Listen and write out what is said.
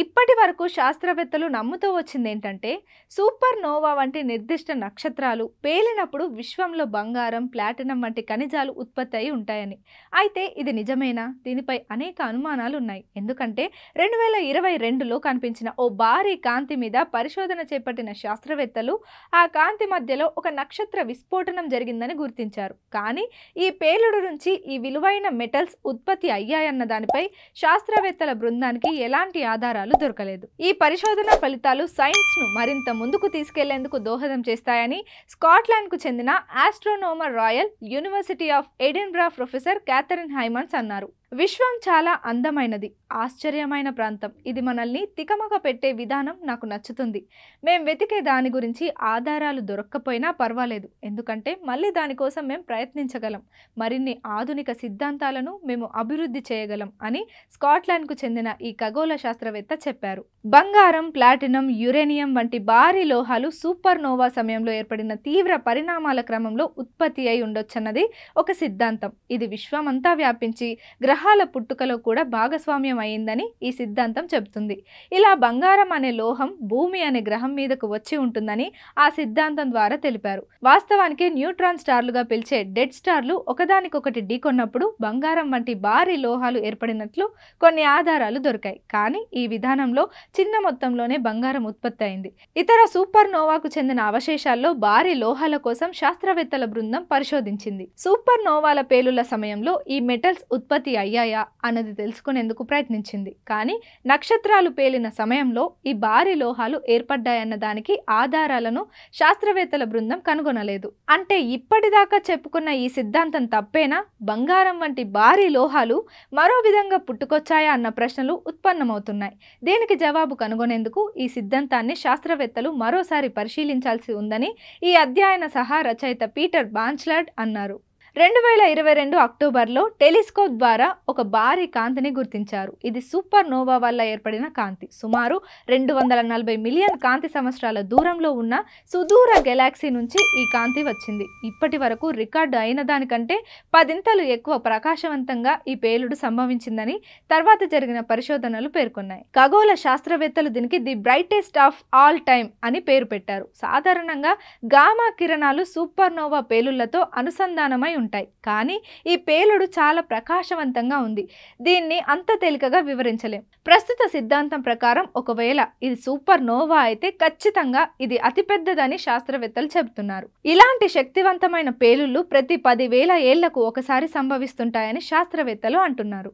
ఇప్పటి వరకు శాస్త్రవేత్తలు నమ్ముతూ వచ్చింది ఏంటంటే సూపర్ నోవా వంటి నిర్దిష్ట నక్షత్రాలు పేలినప్పుడు విశ్వంలో బంగారం, ప్లాటినం వంటి ఖనిజాలు ఉత్పత్తి అయి ఉంటాయని. అయితే ఇది నిజమేనా? దీనిపై అనేక అనుమానాలు ఉన్నాయి. ఎందుకంటే 2022లో కనిపించిన ఓ భారీ కాంతి మీద పరిశోధన చేపట్టిన శాస్త్రవేత్తలు ఆ కాంతి మధ్యలో ఒక నక్షత్ర విస్ఫోటనం జరిగిందని గుర్తించారు. కానీ ఈ పేలుడు నుంచి ఈ విలువైన మెటల్స్ ఉత్పత్తి అయ్యాయన్న దానిపై శాస్త్రవేత్తల బృందానికి ఎలాంటి ఆధారాలు దొరకలేదు. ఈ పరిశోధన ఫలితాలు సైన్స్ ను మరింత ముందుకు తీసుకెళ్లేందుకు దోహదం చేస్తాయని స్కాట్లాండ్ కు చెందిన astronomer royal university of Edinburgh professor Catherine Heymans అన్నారు. విశ్వం చాలా అందమైనది, ఆశ్చర్యమైన ప్రాంతం. ఇది మనల్ని తికమక పెట్టే విధానం నాకు నచ్చుతుంది. మేం వెతికే దాని గురించి ఆధారాలు దొరక్కపోయినా పర్వాలేదు, ఎందుకంటే మళ్ళీ దానికోసం మేం ప్రయత్నించగలం. మరిన్ని ఆధునిక సిద్ధాంతాలను మేము అభివృద్ధి చేయగలం అని స్కాట్లాండ్కు చెందిన ఈ ఖగోళ శాస్త్రవేత్త చెప్పారు. బంగారం, ప్లాటినం, యురేనియం వంటి భారీ లోహాలు సూపర్ నోవా సమయంలో ఏర్పడిన తీవ్ర పరిణామాల క్రమంలో ఉత్పత్తి అయి ఉండొచ్చన్నది ఒక సిద్ధాంతం. ఇది విశ్వమంతా వ్యాపించి గ్రహాల పుట్టుకలో కూడా భాగస్వామ్యం అయిందని ఈ సిద్ధాంతం చెబుతుంది. ఇలా బంగారం అనే లోహం భూమి అనే గ్రహం మీదకు వచ్చి ఉంటుందని ఆ సిద్ధాంతం ద్వారా తెలిపారు. వాస్తవానికి న్యూట్రాన్ స్టార్లుగా పిలిచే డెడ్ స్టార్లు ఒకదానికొకటి ఢీకొన్నప్పుడు బంగారం వంటి భారీ లోహాలు ఏర్పడినట్లు కొన్ని ఆధారాలు దొరికాయి. కానీ ఈ విధానంలో చిన్న మొత్తంలోనే బంగారం ఉత్పత్తి అయింది. ఇతర సూపర్ నోవాకు చెందిన అవశేషాల్లో భారీ లోహాల కోసం శాస్త్రవేత్తల బృందం పరిశోధించింది. సూపర్ నోవాల పేలుళ్ల సమయంలో ఈ మెటల్స్ ఉత్పత్తి అయ్యాయా అన్నది తెలుసుకునేందుకు ప్రయత్నించింది. కానీ నక్షత్రాలు పేలిన సమయంలో ఈ భారీ లోహాలు ఏర్పడ్డాయన్న దానికి ఆధారాలను శాస్త్రవేత్తల బృందం కనుగొనలేదు. అంటే ఇప్పటిదాకా చెప్పుకున్న ఈ సిద్ధాంతం తప్పేనా? బంగారం వంటి భారీ లోహాలు మరో విధంగా పుట్టుకొచ్చాయా అన్న ప్రశ్నలు ఉత్పన్నమవుతున్నాయి. దీనికి జవాబు కనుగొనేందుకు ఈ సిద్ధాంతాన్ని శాస్త్రవేత్తలు మరోసారి పరిశీలించాల్సి ఉందని ఈ అధ్యయన సహా రచయిత పీటర్ బాంచ్లాడ్ అన్నారు. 2022 అక్టోబర్లో టెలిస్కోప్ ద్వారా ఒక భారీ కాంతిని గుర్తించారు. ఇది సూపర్ నోవా వల్ల ఏర్పడిన కాంతి. సుమారు 240 మిలియన్ కాంతి సంవత్సరాల దూరంలో ఉన్న సుదూర గెలాక్సీ నుంచి ఈ కాంతి వచ్చింది. ఇప్పటి వరకు రికార్డు అయిన దానికంటే 10 ఎక్కువ ప్రకాశవంతంగా ఈ పేలుడు సంభవించిందని తర్వాత జరిగిన పరిశోధనలు పేర్కొన్నాయి. ఖగోళ శాస్త్రవేత్తలు దీనికి the brightest of all time అని పేరు పెట్టారు. సాధారణంగా గామా కిరణాలు సూపర్ నోవా పేలుళ్లతో అనుసంధానమై ఉంటాయి. కానీ ఈ పేలుడు చాలా ప్రకాశవంతంగా ఉంది. దీన్ని అంత తేలికగా వివరించలేం. ప్రస్తుత సిద్ధాంతం ప్రకారం ఒకవేళ ఇది సూపర్ నోవా అయితే ఖచ్చితంగా ఇది అతిపెద్దదని శాస్త్రవేత్తలు చెబుతున్నారు. ఇలాంటి శక్తివంతమైన పేలుళ్లు ప్రతి 10,000 ఏళ్లకు ఒకసారి సంభవిస్తుంటాయని శాస్త్రవేత్తలు అంటున్నారు.